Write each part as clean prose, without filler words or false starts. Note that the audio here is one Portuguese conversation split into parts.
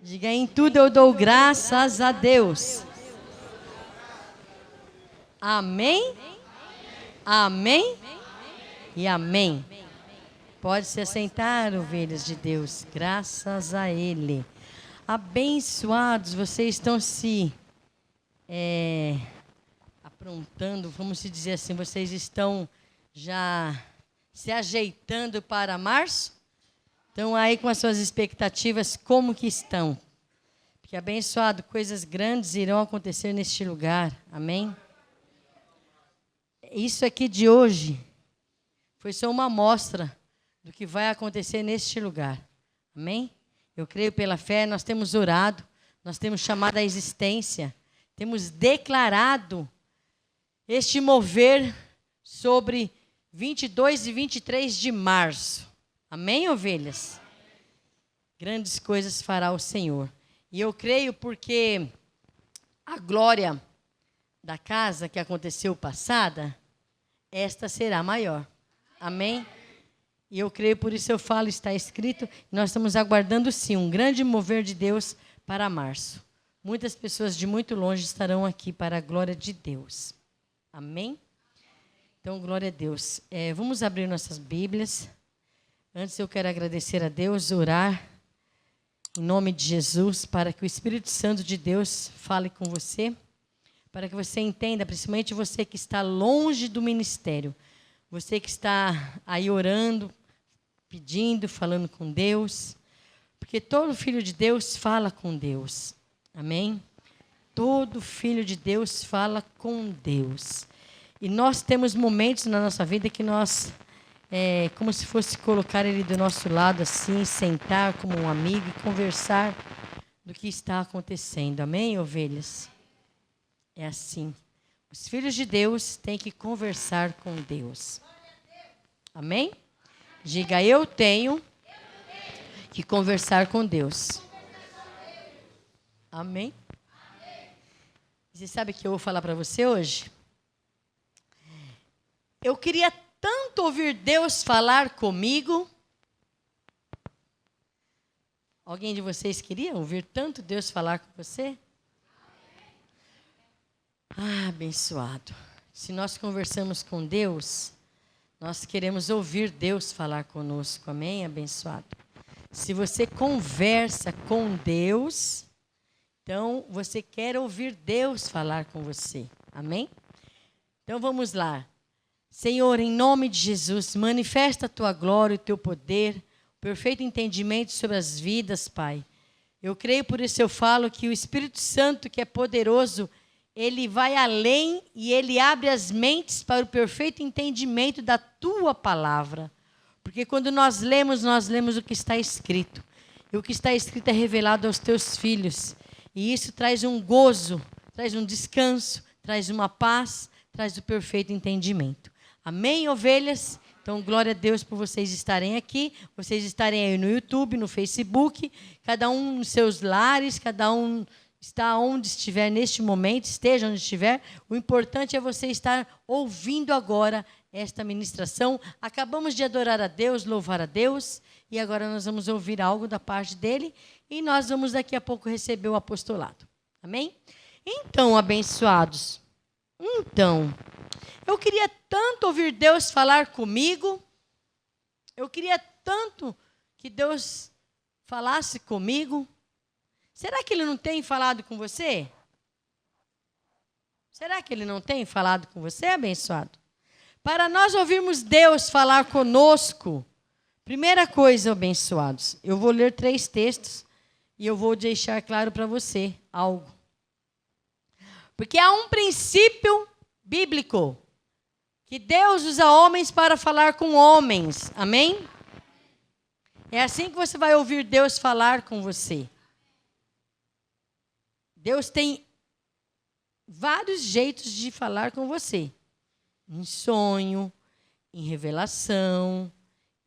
Diga, em tudo eu dou graças a Deus. Amém? Amém? E amém. Pode se assentar, ovelhas de Deus, graças a Ele. Abençoados, vocês estão se aprontando, vamos dizer assim, vocês estão já se ajeitando para março? Estão aí com as suas expectativas, como que estão? Porque, abençoado, coisas grandes irão acontecer neste lugar, amém? Isso aqui de hoje foi só uma amostra do que vai acontecer neste lugar, amém? Eu creio pela fé, nós temos orado, nós temos chamado à existência, temos declarado este mover sobre 22 e 23 de março. Amém, ovelhas? Grandes coisas fará o Senhor. E eu creio porque a glória da casa que aconteceu passada, esta será maior. Amém? E eu creio, por isso eu falo, está escrito, nós estamos aguardando sim um grande mover de Deus para março. Muitas pessoas de muito longe estarão aqui para a glória de Deus. Amém? Então, glória a Deus. Vamos abrir nossas Bíblias. Antes eu quero agradecer a Deus, orar em nome de Jesus, para que o Espírito Santo de Deus fale com você, para que você entenda, principalmente você que está longe do ministério, você que está aí orando, pedindo, falando com Deus, porque todo filho de Deus fala com Deus, amém? Todo filho de Deus fala com Deus. E nós temos momentos na nossa vida que nós... como se fosse colocar ele do nosso lado assim, sentar como um amigo e conversar do que está acontecendo. Amém, ovelhas? É assim. Os filhos de Deus têm que conversar com Deus. Amém? Diga, eu tenho que conversar com Deus. Amém? Você sabe o que eu vou falar para você hoje? Eu queria tanto ouvir Deus falar comigo. Alguém de vocês queria ouvir tanto Deus falar com você? Ah, abençoado. Se nós conversamos com Deus, nós queremos ouvir Deus falar conosco. Amém, abençoado? Se você conversa com Deus, então você quer ouvir Deus falar com você. Amém? Então vamos lá. Senhor, em nome de Jesus, manifesta a tua glória, o teu poder, o perfeito entendimento sobre as vidas, Pai. Eu creio, por isso eu falo que o Espírito Santo, que é poderoso, ele vai além e ele abre as mentes para o perfeito entendimento da tua palavra. Porque quando nós lemos o que está escrito. E o que está escrito é revelado aos teus filhos. E isso traz um gozo, traz um descanso, traz uma paz, traz o perfeito entendimento. Amém, ovelhas? Então, glória a Deus por vocês estarem aqui, vocês estarem aí no YouTube, no Facebook, cada um nos seus lares, cada um está onde estiver neste momento, esteja onde estiver. O importante é você estar ouvindo agora esta ministração. Acabamos de adorar a Deus, louvar a Deus, e agora nós vamos ouvir algo da parte dele, e nós vamos daqui a pouco receber o apostolado. Amém? Então, abençoados, eu queria tanto ouvir Deus falar comigo. Eu queria tanto que Deus falasse comigo. Será que Ele não tem falado com você? Será que Ele não tem falado com você, abençoado? Para nós ouvirmos Deus falar conosco, primeira coisa, abençoados, eu vou ler 3 textos e eu vou deixar claro para você algo. Porque há um princípio bíblico que Deus usa homens para falar com homens. Amém? É assim que você vai ouvir Deus falar com você. Deus tem vários jeitos de falar com você. Em sonho, em revelação.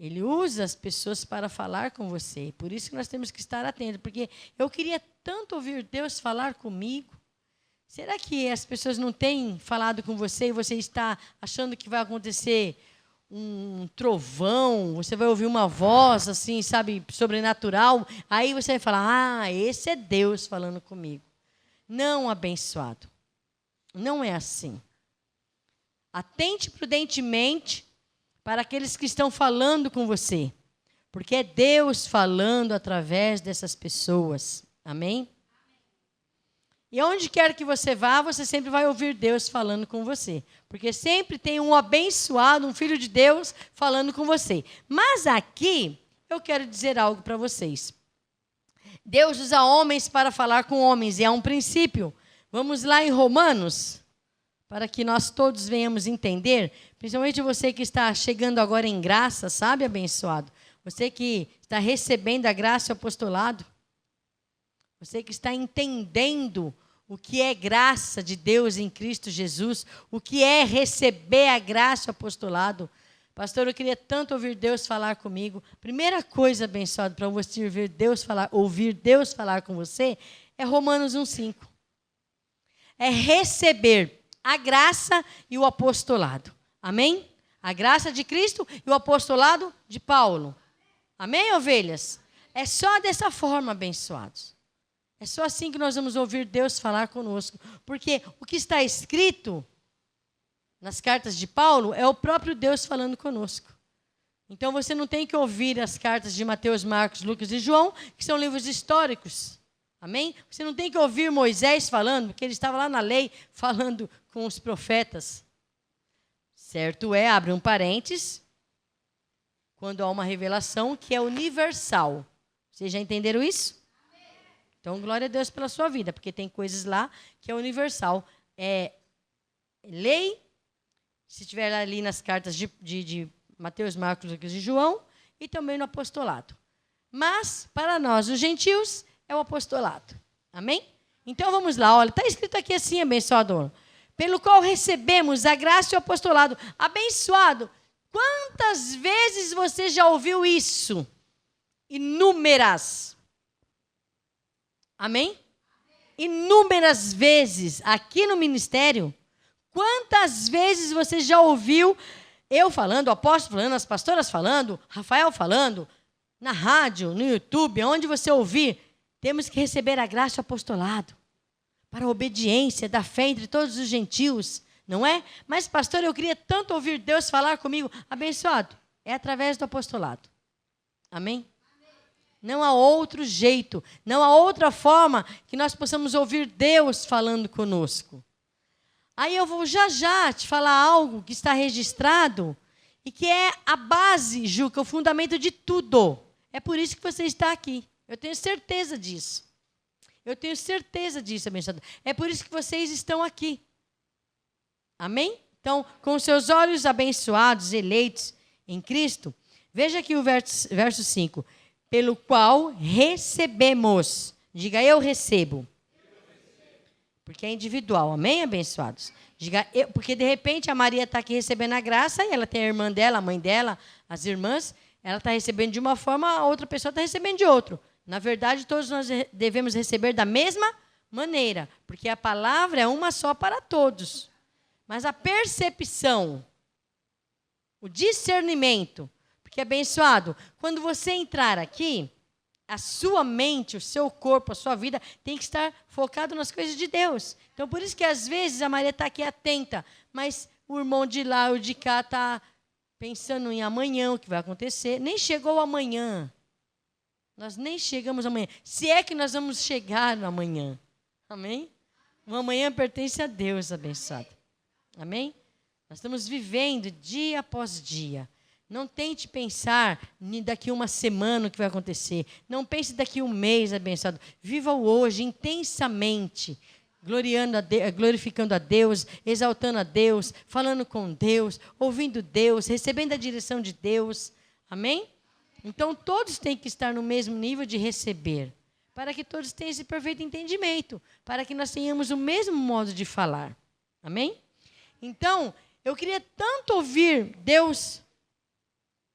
Ele usa as pessoas para falar com você. Por isso que nós temos que estar atentos. Porque eu queria tanto ouvir Deus falar comigo. Será que as pessoas não têm falado com você e você está achando que vai acontecer um trovão, você vai ouvir uma voz assim, sabe, sobrenatural, aí você vai falar, esse é Deus falando comigo. Não, abençoado. Não é assim. Atente prudentemente para aqueles que estão falando com você, porque é Deus falando através dessas pessoas. Amém? E onde quer que você vá, você sempre vai ouvir Deus falando com você. Porque sempre tem um abençoado, um filho de Deus falando com você. Mas aqui, eu quero dizer algo para vocês. Deus usa homens para falar com homens, e é um princípio. Vamos lá em Romanos, para que nós todos venhamos entender, principalmente você que está chegando agora em graça, sabe, abençoado? Você que está recebendo a graça e o apostolado. Você que está entendendo o que é graça de Deus em Cristo Jesus, o que é receber a graça e o apostolado. Pastor, eu queria tanto ouvir Deus falar comigo. Primeira coisa, abençoado, para você ouvir Deus falar com você, é Romanos 1,5. É receber a graça e o apostolado. Amém? A graça de Cristo e o apostolado de Paulo. Amém, ovelhas? É só dessa forma, abençoados. É só assim que nós vamos ouvir Deus falar conosco. Porque o que está escrito nas cartas de Paulo é o próprio Deus falando conosco. Então você não tem que ouvir as cartas de Mateus, Marcos, Lucas e João, que são livros históricos. Amém? Você não tem que ouvir Moisés falando, porque ele estava lá na lei falando com os profetas. Certo é, abre um parênteses, quando há uma revelação que é universal. Vocês já entenderam isso? Então, glória a Deus pela sua vida, porque tem coisas lá que é universal. É lei, se estiver ali nas cartas de Mateus, Marcos, Lucas e João, e também no apostolado. Mas, para nós, os gentios, é o apostolado. Amém? Então, vamos lá. Olha, está escrito aqui assim, abençoador. Pelo qual recebemos a graça e o apostolado. Abençoado. Quantas vezes você já ouviu isso? Inúmeras. Amém? Inúmeras vezes aqui no ministério. Quantas vezes você já ouviu eu falando, o apóstolo falando, as pastoras falando, Rafael falando, na rádio, no YouTube, onde você ouvir, temos que receber a graça e o apostolado para a obediência da fé entre todos os gentios, não é? Mas, pastor, eu queria tanto ouvir Deus falar comigo. Abençoado, é através do apostolado. Amém? Não há outro jeito, não há outra forma que nós possamos ouvir Deus falando conosco. Aí eu vou já te falar algo que está registrado e que é a base, Juca, o fundamento de tudo. É por isso que você está aqui. Eu tenho certeza disso. Eu tenho certeza disso, abençoado. É por isso que vocês estão aqui. Amém? Então, com seus olhos abençoados, eleitos em Cristo, veja aqui o verso 5. Pelo qual recebemos. Diga, eu recebo. Porque é individual, amém, abençoados? Diga, porque de repente a Maria está aqui recebendo a graça e ela tem a irmã dela, a mãe dela, as irmãs, ela está recebendo de uma forma, a outra pessoa está recebendo de outra. Na verdade, todos nós devemos receber da mesma maneira, porque a palavra é uma só para todos. Mas a percepção, o discernimento, porque, abençoado, quando você entrar aqui, a sua mente, o seu corpo, a sua vida tem que estar focado nas coisas de Deus. Então, por isso que às vezes a Maria está aqui atenta, mas o irmão de lá, o de cá, está pensando em amanhã, o que vai acontecer. Nem chegou amanhã. Nós nem chegamos amanhã. Se é que nós vamos chegar no amanhã. Amém? O amanhã pertence a Deus, abençoado. Amém? Nós estamos vivendo dia após dia. Não tente pensar daqui uma semana o que vai acontecer. Não pense daqui um mês, abençoado. Viva o hoje intensamente, glorificando a Deus, exaltando a Deus, falando com Deus, ouvindo Deus, recebendo a direção de Deus. Amém? Então, todos têm que estar no mesmo nível de receber, para que todos tenham esse perfeito entendimento, para que nós tenhamos o mesmo modo de falar. Amém? Então, eu queria tanto ouvir Deus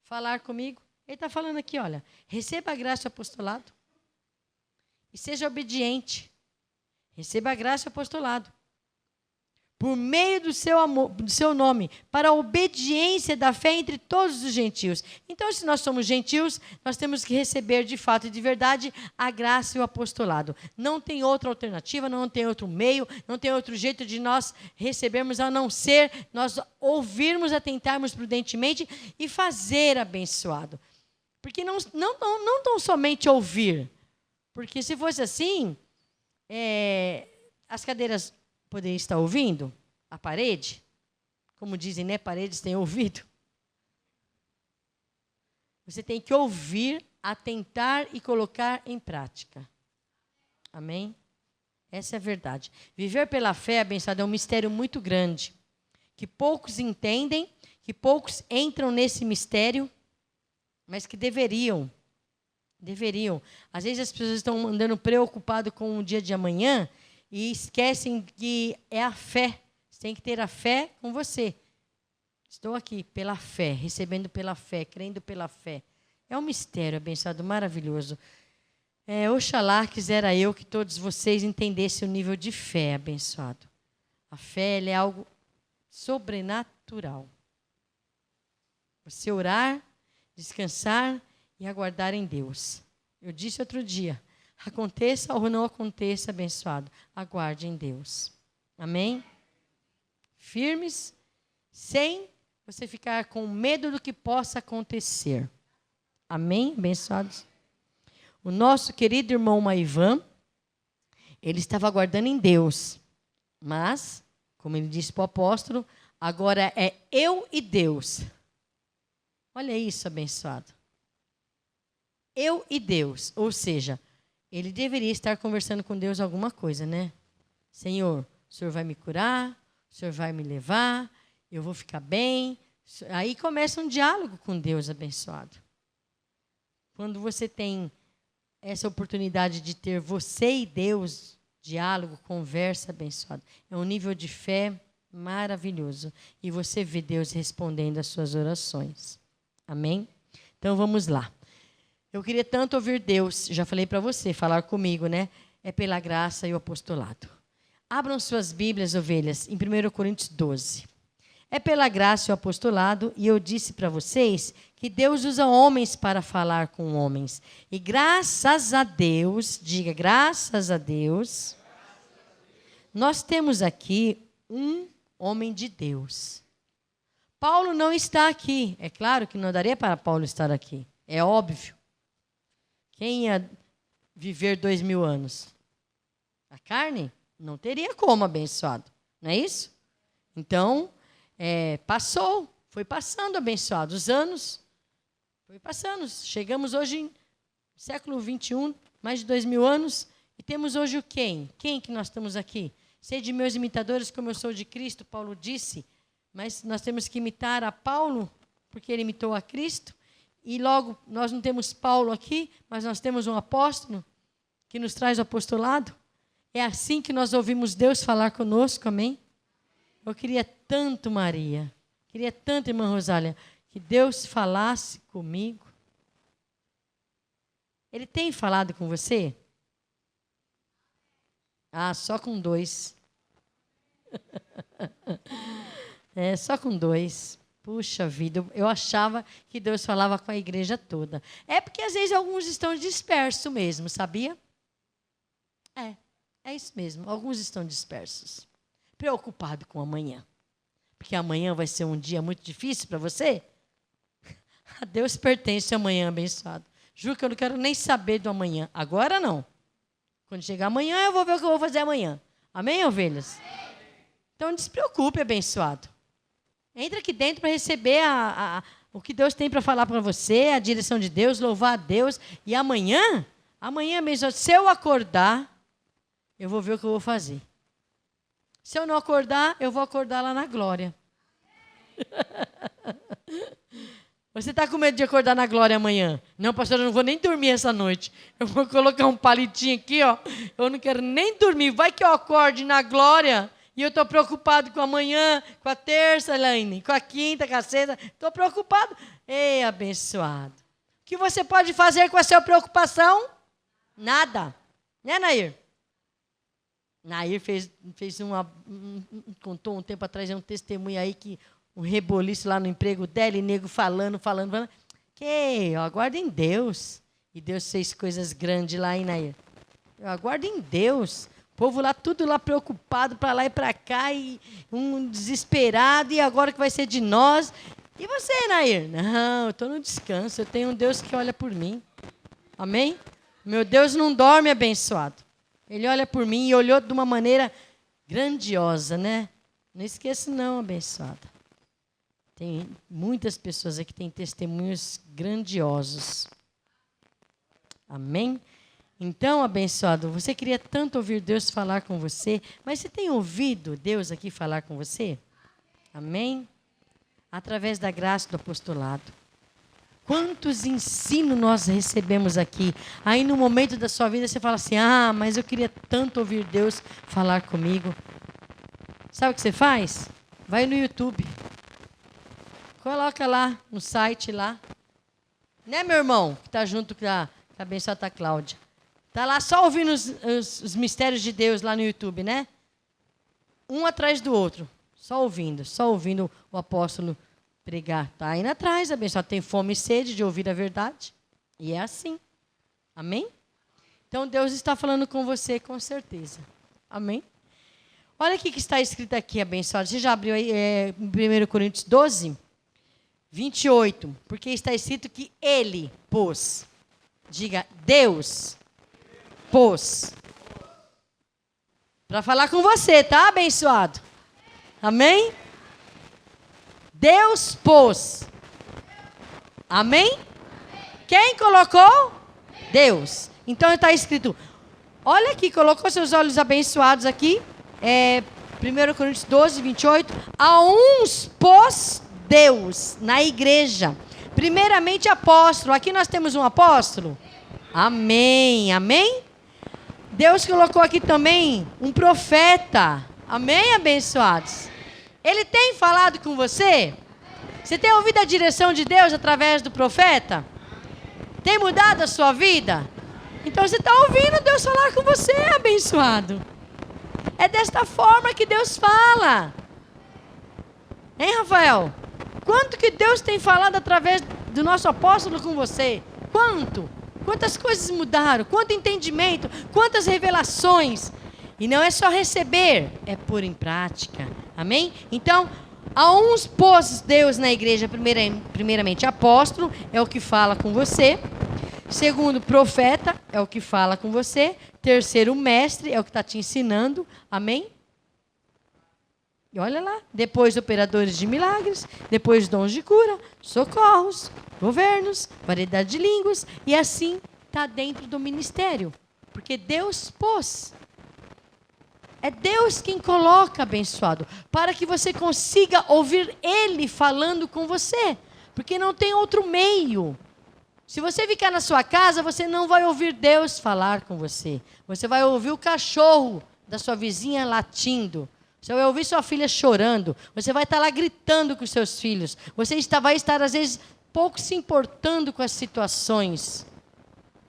falar comigo. Ele está falando aqui, olha, receba a graça e o apostolado e seja obediente. Receba a graça e o apostolado. por meio do seu amor, do seu nome, para a obediência da fé entre todos os gentios. Então, se nós somos gentios, nós temos que receber de fato e de verdade a graça e o apostolado. Não tem outra alternativa, não tem outro meio, não tem outro jeito de nós recebermos, a não ser nós ouvirmos, atentarmos prudentemente e fazer abençoado. Porque não tão somente ouvir, porque se fosse assim, as cadeiras poderiam estar ouvindo a parede, como dizem, né? Paredes têm ouvido. Você tem que ouvir, atentar e colocar em prática. Amém? Essa é a verdade. Viver pela fé, abençoado, é um mistério muito grande, que poucos entendem, que poucos entram nesse mistério, mas que deveriam. Às vezes as pessoas estão andando preocupadas com o dia de amanhã e esquecem que é a fé. Você tem que ter a fé com você. Estou aqui pela fé, recebendo pela fé, crendo pela fé. É um mistério abençoado, maravilhoso. Oxalá quisera eu que todos vocês entendessem o nível de fé abençoado. A fé ela é algo sobrenatural. Você orar, descansar e aguardar em Deus. Eu disse outro dia, aconteça ou não aconteça, abençoado, aguarde em Deus. Amém? Firmes, sem você ficar com medo do que possa acontecer. Amém, abençoados? O nosso querido irmão Maivan, ele estava aguardando em Deus, mas, como ele disse para o apóstolo, agora é eu e Deus. Olha isso, abençoado. Eu e Deus, ou seja, ele deveria estar conversando com Deus alguma coisa, né? Senhor, o Senhor vai me curar, o Senhor vai me levar, eu vou ficar bem. Aí começa um diálogo com Deus, abençoado. Quando você tem essa oportunidade de ter você e Deus, diálogo, conversa, abençoado, é um nível de fé maravilhoso. E você vê Deus respondendo às suas orações. Amém? Então vamos lá. Eu queria tanto ouvir Deus, já falei para você, falar comigo, né? É pela graça e o apostolado. Abram suas Bíblias, ovelhas, em 1 Coríntios 12. É pela graça e o apostolado, e eu disse para vocês que Deus usa homens para falar com homens. E graças a Deus, diga graças a Deus, nós temos aqui um homem de Deus. Paulo não está aqui. É claro que não daria para Paulo estar aqui. É óbvio. Quem ia viver 2000 anos? A carne? Não teria como, abençoado. Não é isso? Então, foi passando, abençoado. Os anos, foi passando. Chegamos hoje no século 21, mais de 2000 anos, e temos hoje o quem? Quem que nós estamos aqui? Sede meus imitadores como eu sou de Cristo, Paulo disse, mas nós temos que imitar a Paulo, porque ele imitou a Cristo. E logo, nós não temos Paulo aqui, mas nós temos um apóstolo que nos traz o apostolado. É assim que nós ouvimos Deus falar conosco, amém? Eu queria tanto, Maria, queria tanto, irmã Rosália, que Deus falasse comigo. Ele tem falado com você? Ah, só com 2. Só com 2. Puxa vida, eu achava que Deus falava com a igreja toda. É porque às vezes alguns estão dispersos mesmo, sabia? É isso mesmo, alguns estão dispersos. Preocupados com amanhã. Porque amanhã vai ser um dia muito difícil para você. A Deus pertence amanhã, abençoado. Juro que eu não quero nem saber do amanhã. Agora não. Quando chegar amanhã, eu vou ver o que eu vou fazer amanhã. Amém, ovelhas? Então não se preocupe, abençoado. Entra aqui dentro para receber o que Deus tem para falar para você, a direção de Deus, louvar a Deus. E amanhã, abençoado, se eu acordar, eu vou ver o que eu vou fazer. Se eu não acordar, eu vou acordar lá na glória. Você está com medo de acordar na glória amanhã? Não, pastor, eu não vou nem dormir essa noite. Eu vou colocar um palitinho aqui, ó. Eu não quero nem dormir. Vai que eu acorde na glória. E eu estou preocupado com amanhã, com a terça, Elaine, com a quinta, com a sexta. Estou preocupado. Ei, abençoado. O que você pode fazer com a sua preocupação? Nada. Né, Nair? Nair contou um tempo atrás um testemunho aí que um reboliço lá no emprego dela, e nego falando. Que eu aguardo em Deus. E Deus fez coisas grandes lá, hein, Nair? Eu aguardo em Deus. O povo lá, tudo lá preocupado, para lá e para cá, e um desesperado, e agora que vai ser de nós? E você, Nair? Não, eu estou no descanso, eu tenho um Deus que olha por mim. Amém? Meu Deus não dorme, abençoado. Ele olha por mim e olhou de uma maneira grandiosa, né? Não esqueça não, abençoada. Tem muitas pessoas aqui que têm testemunhos grandiosos. Amém? Então, abençoado, você queria tanto ouvir Deus falar com você, mas você tem ouvido Deus aqui falar com você? Amém? Através da graça do apostolado. Quantos ensinos nós recebemos aqui? Aí no momento da sua vida você fala assim, mas eu queria tanto ouvir Deus falar comigo. Sabe o que você faz? Vai no YouTube. Coloca lá, no site lá. Né, meu irmão? Que está junto com a abençoada Cláudia. Está lá só ouvindo os mistérios de Deus lá no YouTube, né? Um atrás do outro. Só ouvindo o apóstolo pregar. Está indo atrás, abençoado. Tem fome e sede de ouvir a verdade. E é assim. Amém? Então, Deus está falando com você, com certeza. Amém? Olha o que está escrito aqui, abençoado. Você já abriu aí 1 Coríntios 12, 28. Porque está escrito que Ele pôs. Diga, Deus pôs. Para falar com você, tá, abençoado? Amém? Deus pôs. Amém? Quem colocou? Deus. Então está escrito, olha aqui, colocou seus olhos abençoados aqui, 1 Coríntios 12, 28, a uns pôs Deus na igreja, primeiramente apóstolo. Aqui nós temos um apóstolo. Amém, amém? Deus colocou aqui também um profeta. Amém, abençoados? Ele tem falado com você? Você tem ouvido a direção de Deus através do profeta? Tem mudado a sua vida? Então você está ouvindo Deus falar com você, abençoado. É desta forma que Deus fala. Hein, Rafael? Quanto que Deus tem falado através do nosso apóstolo com você? Quanto? Quantas coisas mudaram? Quanto entendimento? Quantas revelações? E não é só receber, é pôr em prática. Amém? Então, a uns pôs Deus na igreja, primeiramente apóstolo, é o que fala com você. Segundo, profeta, é o que fala com você. Terceiro, mestre, é o que está te ensinando. Amém? E olha lá. Depois, operadores de milagres. Depois, dons de cura, socorros, governos, variedade de línguas. E assim está dentro do ministério. Porque Deus pôs. É Deus quem coloca, abençoado, para que você consiga ouvir Ele falando com você. Porque não tem outro meio. Se você ficar na sua casa, você não vai ouvir Deus falar com você. Você vai ouvir o cachorro da sua vizinha latindo. Você vai ouvir sua filha chorando. Você vai estar lá gritando com os seus filhos. Você vai estar, às vezes, pouco se importando com as situações.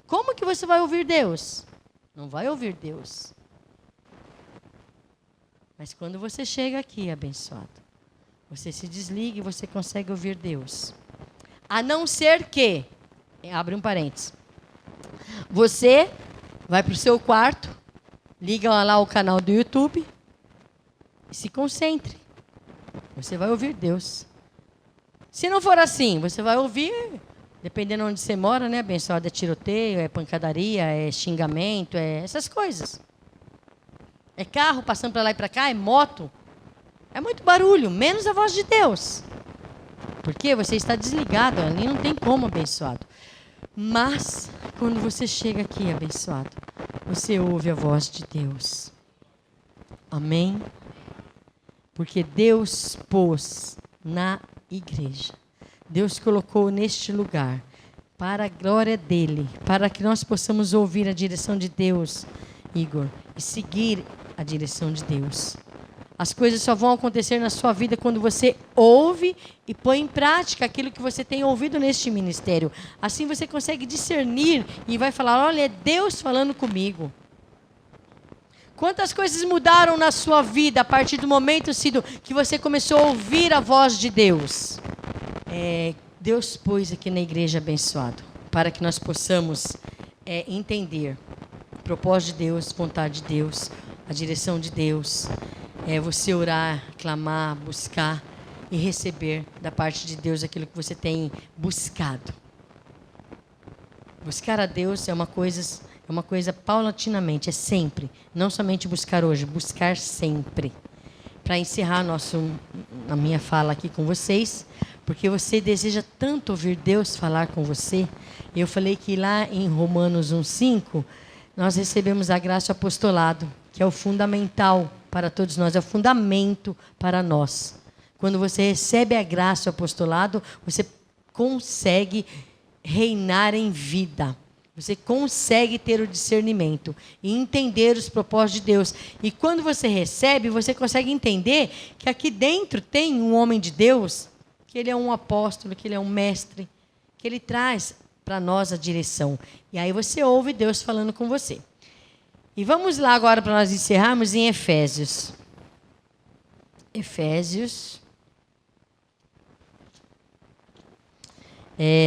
Como que você vai ouvir Deus? Não vai ouvir Deus. Mas quando você chega aqui, abençoado, você se desliga e você consegue ouvir Deus. A não ser que, abre um parênteses, você vai para o seu quarto, liga lá o canal do YouTube e se concentre. Você vai ouvir Deus. Se não for assim, você vai ouvir, dependendo de onde você mora, né, abençoado, é tiroteio, é pancadaria, é xingamento, é essas coisas. É carro passando para lá e para cá, é moto. É muito barulho, menos a voz de Deus. Porque você está desligado, ali não tem como, abençoado. Mas, quando você chega aqui, abençoado, você ouve a voz de Deus. Amém? Porque Deus pôs na igreja. Deus colocou neste lugar, para a glória dEle, para que nós possamos ouvir a direção de Deus, Igor, e seguir a direção de Deus. As coisas só vão acontecer na sua vida quando você ouve e põe em prática aquilo que você tem ouvido neste ministério. Assim você consegue discernir e vai falar, olha, é Deus falando comigo. Quantas coisas mudaram na sua vida a partir do momento, Cido, que você começou a ouvir a voz de Deus? Deus pôs aqui na igreja abençoado, para que nós possamos entender o propósito de Deus, vontade de Deus, a direção de Deus. Você orar, clamar, buscar e receber da parte de Deus aquilo que você tem buscado. Buscar a Deus é uma coisa paulatinamente, é sempre. Não somente buscar hoje, buscar sempre. Para encerrar a minha fala aqui com vocês, porque você deseja tanto ouvir Deus falar com você. Eu falei que lá em Romanos 1,5, nós recebemos a graça do apostolado, que é o fundamental para todos nós, é o fundamento para nós. Quando você recebe a graça do apostolado, você consegue reinar em vida. Você consegue ter o discernimento e entender os propósitos de Deus. E quando você recebe, você consegue entender que aqui dentro tem um homem de Deus, que ele é um apóstolo, que ele é um mestre, que ele traz para nós a direção. E aí você ouve Deus falando com você. E vamos lá agora para nós encerrarmos em Efésios. Efésios.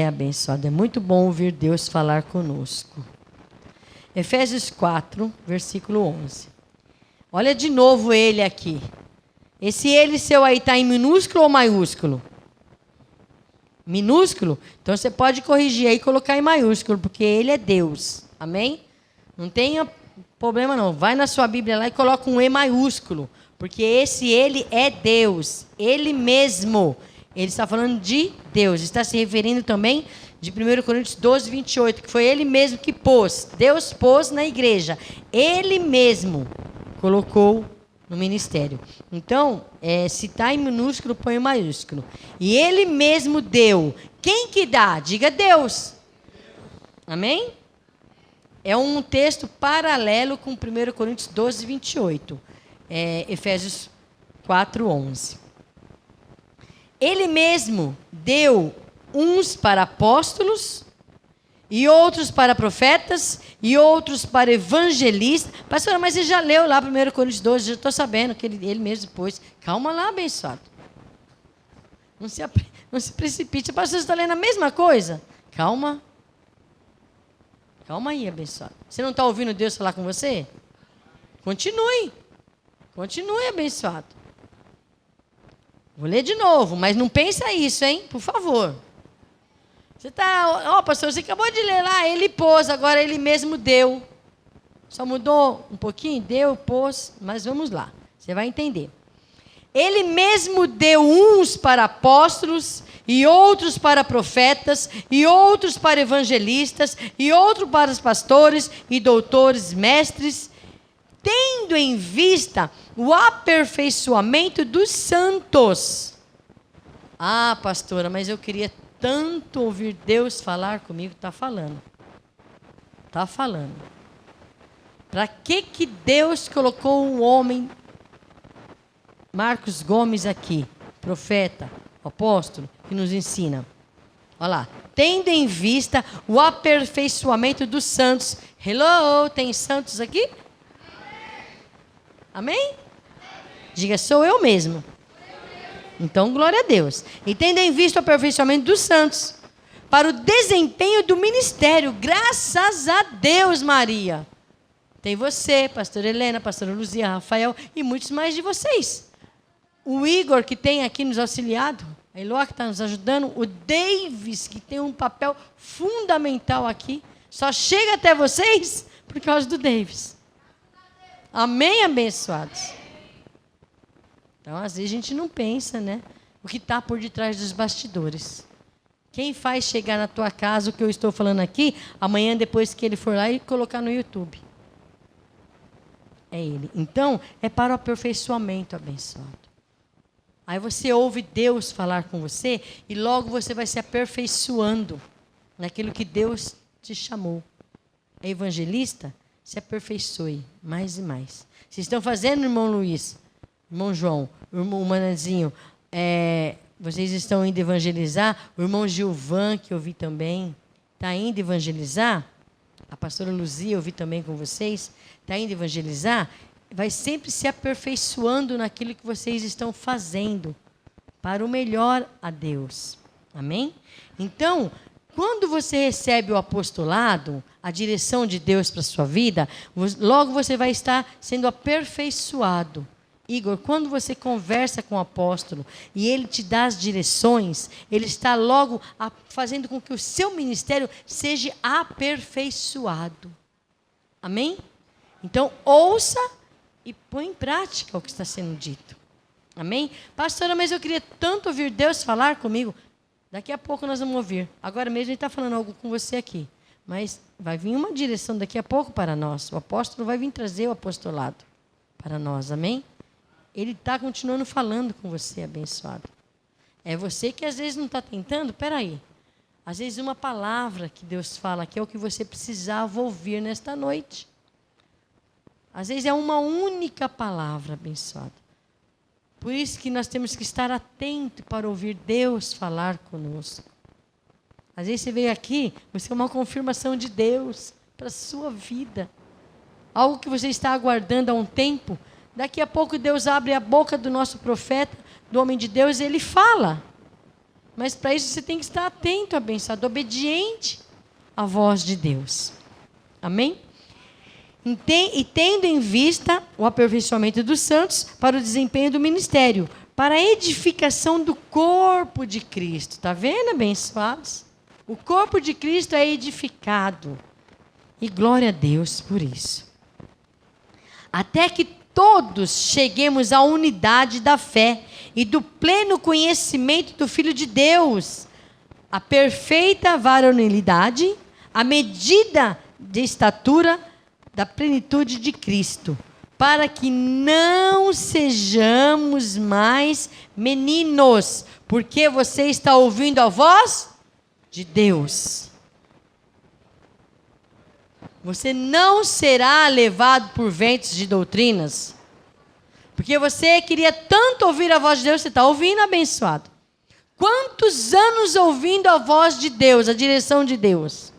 Abençoado, é muito bom ouvir Deus falar conosco. Efésios 4, versículo 11. Olha de novo ele aqui. Esse ele seu aí está em minúsculo ou maiúsculo? Minúsculo? Então você pode corrigir aí e colocar em maiúsculo, porque ele é Deus. Amém? Não tenha problema não. Vai na sua Bíblia lá e coloca um E maiúsculo, porque esse ele é Deus. Ele mesmo. Ele está falando de Deus, está se referindo também de 1 Coríntios 12, 28, que foi ele mesmo que pôs, Deus pôs na igreja, ele mesmo colocou no ministério. Então, se está em minúsculo, põe em maiúsculo. E ele mesmo deu. Quem que dá? Diga Deus. Amém? É um texto paralelo com 1 Coríntios 12, 28. Efésios 4, 11. Ele mesmo deu uns para apóstolos, e outros para profetas, e outros para evangelistas. Pastora, mas você já leu lá 1 Coríntios 12, já estou sabendo que ele mesmo pôs. Calma lá, abençoado. Não se precipite. Pastor, você está lendo a mesma coisa? Calma. Calma aí, abençoado. Você não está ouvindo Deus falar com você? Continue. Continue, abençoado. Vou ler de novo, mas não pensa isso, hein? Por favor. Você está... pastor, você acabou de ler lá, ele pôs, agora ele mesmo deu. Só mudou um pouquinho? Deu, pôs, mas vamos lá. Você vai entender. Ele mesmo deu uns para apóstolos, e outros para profetas, e outros para evangelistas, e outros para os pastores, e doutores, mestres, tendo em vista o aperfeiçoamento dos santos. Ah, pastora, mas eu queria tanto ouvir Deus falar comigo. Está falando. Está falando. Para que Deus colocou um homem, Marcos Gomes aqui, profeta, apóstolo, que nos ensina? Olha lá. Tendo em vista o aperfeiçoamento dos santos. Hello, tem santos aqui? Amém? Diga, sou eu mesmo. Então, glória a Deus. E tendo em vista o aperfeiçoamento dos santos, para o desempenho do ministério. Graças a Deus, Maria. Tem você, pastora Helena, pastora Luzia, Rafael e muitos mais de vocês. O Igor, que tem aqui nos auxiliado, a Eloá, que está nos ajudando, o Davis, que tem um papel fundamental aqui. Só chega até vocês por causa do Davis. Amém, abençoados? Então, às vezes, a gente não pensa, né? O que está por detrás dos bastidores. Quem faz chegar na tua casa o que eu estou falando aqui, amanhã, depois que ele for lá e colocar no YouTube? É ele. Então, é para o aperfeiçoamento, abençoado. Aí você ouve Deus falar com você e logo você vai se aperfeiçoando naquilo que Deus te chamou. É evangelista? Se aperfeiçoe mais e mais. Vocês estão fazendo, irmão Luiz, irmão João, irmão Manazinho, vocês estão indo evangelizar? O irmão Gilvan, que eu vi também, está indo evangelizar? A pastora Luzia, eu vi também com vocês, está indo evangelizar? vai sempre se aperfeiçoando naquilo que vocês estão fazendo para o melhor a Deus. Amém? Então, quando você recebe o apostolado, a direção de Deus para a sua vida, logo você vai estar sendo aperfeiçoado. Igor, quando você conversa com o apóstolo e ele te dá as direções, ele está logo fazendo com que o seu ministério seja aperfeiçoado. Amém? Então, ouça e põe em prática o que está sendo dito. Amém? Pastora, mas eu queria tanto ouvir Deus falar comigo. Daqui a pouco nós vamos ouvir. Agora mesmo ele está falando algo com você aqui. Mas vai vir uma direção daqui a pouco para nós. O apóstolo vai vir trazer o apostolado para nós. Amém? Ele está continuando falando com você, abençoado. É você que às vezes não está tentando? Espera aí. Às vezes uma palavra que Deus fala que é o que você precisava ouvir nesta noite. Às vezes é uma única palavra, abençoado. Por isso que nós temos que estar atentos para ouvir Deus falar conosco. Às vezes você veio aqui, você é uma confirmação de Deus para a sua vida. Algo que você está aguardando há um tempo. Daqui a pouco Deus abre a boca do nosso profeta, do homem de Deus, e ele fala. Mas para isso você tem que estar atento, abençoado, obediente à voz de Deus. Amém? E tendo em vista o aperfeiçoamento dos santos para o desempenho do ministério, para a edificação do corpo de Cristo. Está vendo, abençoados? O corpo de Cristo é edificado. E glória a Deus por isso. Até que todos cheguemos à unidade da fé e do pleno conhecimento do Filho de Deus, a perfeita varonilidade, a medida de estatura da plenitude de Cristo, para que não sejamos mais meninos, porque você está ouvindo a voz de Deus. Você não será levado por ventos de doutrinas, porque você queria tanto ouvir a voz de Deus, você está ouvindo, abençoado. Quantos anos ouvindo a voz de Deus, a direção de Deus?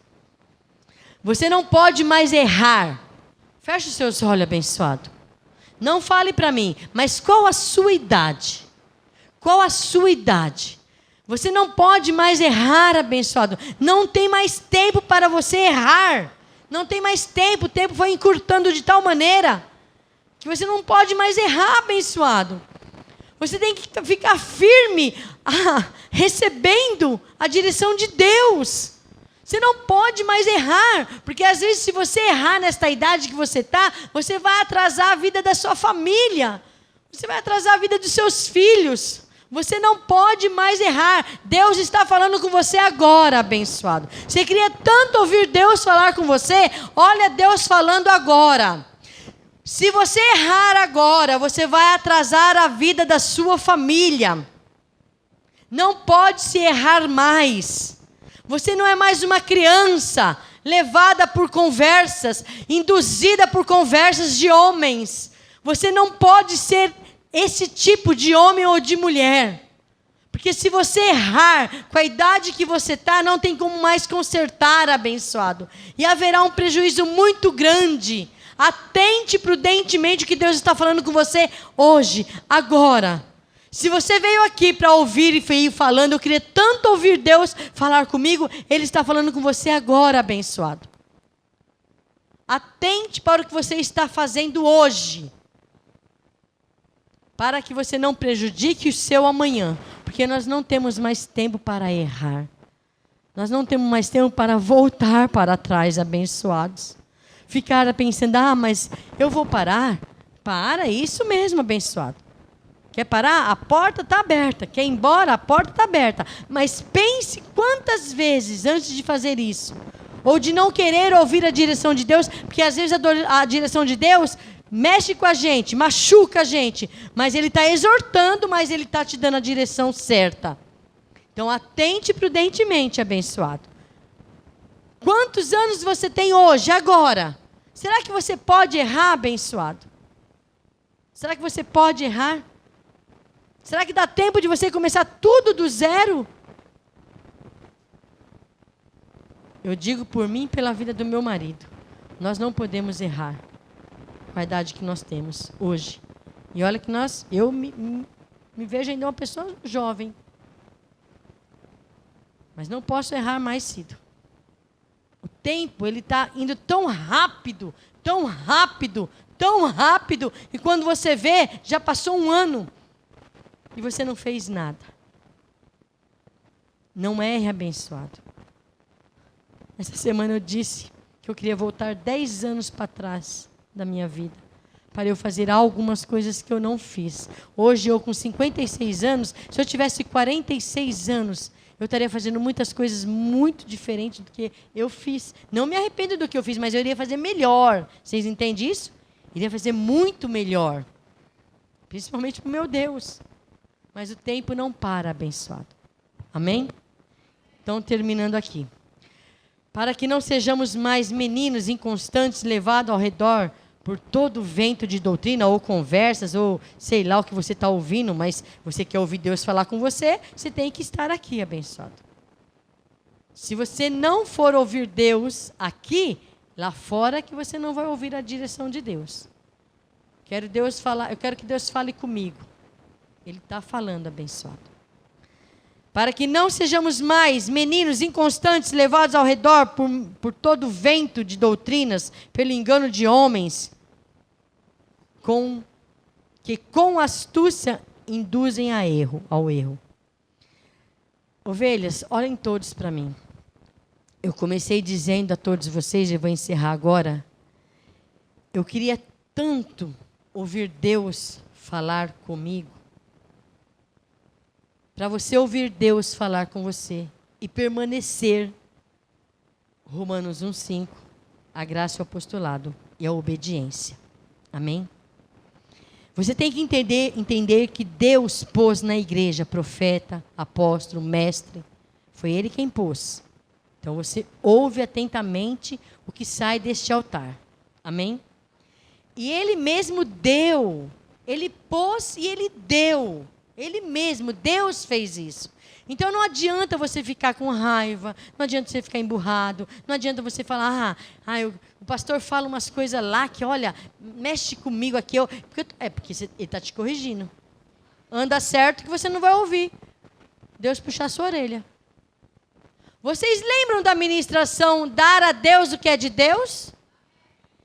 Você não pode mais errar. Feche os seus olhos, abençoado. Não fale para mim, mas qual a sua idade? Qual a sua idade? Você não pode mais errar, abençoado. Não tem mais tempo para você errar. Não tem mais tempo, o tempo foi encurtando de tal maneira que você não pode mais errar, abençoado. Você tem que ficar firme, recebendo a direção de Deus. Você não pode mais errar, porque às vezes se você errar nesta idade que você está, você vai atrasar a vida da sua família. Você vai atrasar a vida dos seus filhos. Você não pode mais errar. Deus está falando com você agora, abençoado. Você queria tanto ouvir Deus falar com você? Olha Deus falando agora. Se você errar agora, você vai atrasar a vida da sua família. Não pode se errar mais. Você não é mais uma criança levada por conversas, induzida por conversas de homens. Você não pode ser esse tipo de homem ou de mulher. Porque se você errar com a idade que você está, não tem como mais consertar, abençoado. E haverá um prejuízo muito grande. Atente prudentemente o que Deus está falando com você hoje, agora. Se você veio aqui para ouvir e veio falando, eu queria tanto ouvir Deus falar comigo, Ele está falando com você agora, abençoado. Atente para o que você está fazendo hoje, para que você não prejudique o seu amanhã, porque nós não temos mais tempo para errar. Nós não temos mais tempo para voltar para trás, abençoados. Ficar pensando, mas eu vou parar. Para, isso mesmo, abençoado. Quer parar? A porta está aberta. Quer ir embora? A porta está aberta. Mas pense quantas vezes antes de fazer isso, ou de não querer ouvir a direção de Deus, porque às vezes a direção de Deus mexe com a gente, machuca a gente, mas Ele está exortando, mas Ele está te dando a direção certa. Então atente prudentemente, abençoado. Quantos anos você tem hoje, agora? Será que você pode errar, abençoado? Será que você pode errar? Será que dá tempo de você começar tudo do zero? Eu digo por mim e pela vida do meu marido. Nós não podemos errar. com a idade que nós temos hoje. E olha que eu me vejo ainda uma pessoa jovem. Mas não posso errar mais cedo. O tempo, ele está indo tão rápido, tão rápido, tão rápido, e quando você vê, já passou um ano e você não fez nada. Não erre, abençoado. Essa semana eu disse que eu queria voltar 10 anos para trás da minha vida, para eu fazer algumas coisas que eu não fiz. Hoje, eu com 56 anos, se eu tivesse 46 anos, eu estaria fazendo muitas coisas muito diferentes do que eu fiz. Não me arrependo do que eu fiz, mas eu iria fazer melhor. Vocês entendem isso? Iria fazer muito melhor. Principalmente para o meu Deus. Mas o tempo não para, abençoado. Amém? Então, terminando aqui. Para que não sejamos mais meninos inconstantes, levados ao redor por todo vento de doutrina, ou conversas, ou sei lá o que você está ouvindo, mas você quer ouvir Deus falar com você, você tem que estar aqui, abençoado. Se você não for ouvir Deus aqui, lá fora que você não vai ouvir a direção de Deus. Eu quero que Deus fale comigo. Ele está falando, abençoado. Para que não sejamos mais meninos inconstantes, levados ao redor por todo vento de doutrinas, pelo engano de homens, que com astúcia induzem ao erro. Ovelhas, olhem todos para mim. Eu comecei dizendo a todos vocês, e vou encerrar agora, eu queria tanto ouvir Deus falar comigo, para você ouvir Deus falar com você e permanecer, Romanos 1:5, a graça e o apostolado e a obediência. Amém? Você tem que entender que Deus pôs na igreja profeta, apóstolo, mestre. Foi Ele quem pôs. Então você ouve atentamente o que sai deste altar. Amém? E Ele mesmo deu. Ele pôs e Ele deu. Ele mesmo, Deus fez isso. Então não adianta você ficar com raiva, não adianta você ficar emburrado, não adianta você falar, o pastor fala umas coisas lá que, olha, mexe comigo aqui. Porque ele está te corrigindo. Anda certo que você não vai ouvir. Deus puxar a sua orelha. Vocês lembram da ministração dar a Deus o que é de Deus?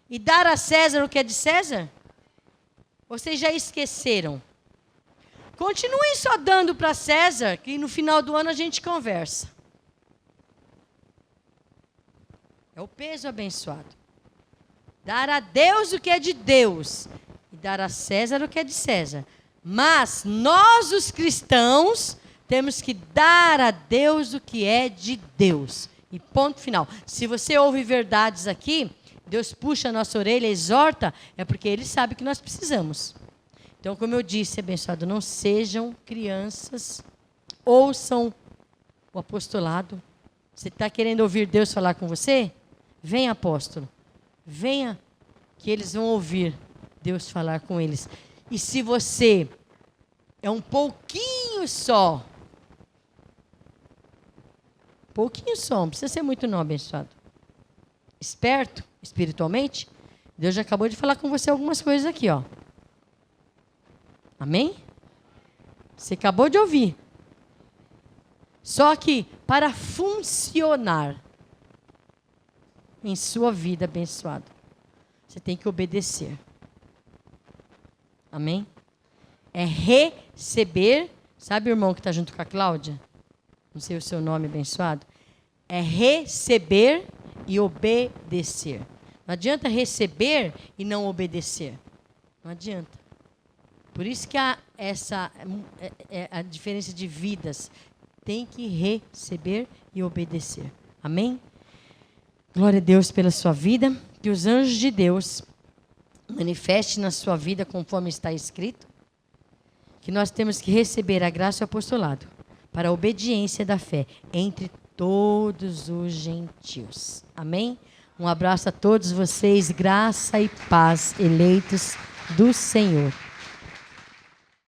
E dar a César o que é de César? Vocês já esqueceram? Continuem só dando para César, que no final do ano a gente conversa. É o peso abençoado. Dar a Deus o que é de Deus e dar a César o que é de César. Mas nós, os cristãos, temos que dar a Deus o que é de Deus. E ponto final. Se você ouve verdades aqui, Deus puxa a nossa orelha, exorta, é porque Ele sabe que nós precisamos. Então, como eu disse, abençoado, não sejam crianças, ouçam o apostolado. Você está querendo ouvir Deus falar com você? Venha, apóstolo. Venha, que eles vão ouvir Deus falar com eles. E se você é um pouquinho só, não precisa ser muito não, abençoado. Esperto, espiritualmente, Deus já acabou de falar com você algumas coisas aqui, ó. Amém? Você acabou de ouvir. Só que para funcionar em sua vida abençoada, você tem que obedecer. Amém? É receber. Sabe o irmão que está junto com a Cláudia? Não sei o seu nome, abençoado. É receber e obedecer. Não adianta receber e não obedecer. Não adianta. Por isso que essa é a diferença de vidas. Tem que receber e obedecer. Amém? Glória a Deus pela sua vida. Que os anjos de Deus manifestem na sua vida conforme está escrito. Que nós temos que receber a graça e o apostolado para a obediência da fé entre todos os gentios. Amém? Um abraço a todos vocês. Graça e paz, eleitos do Senhor.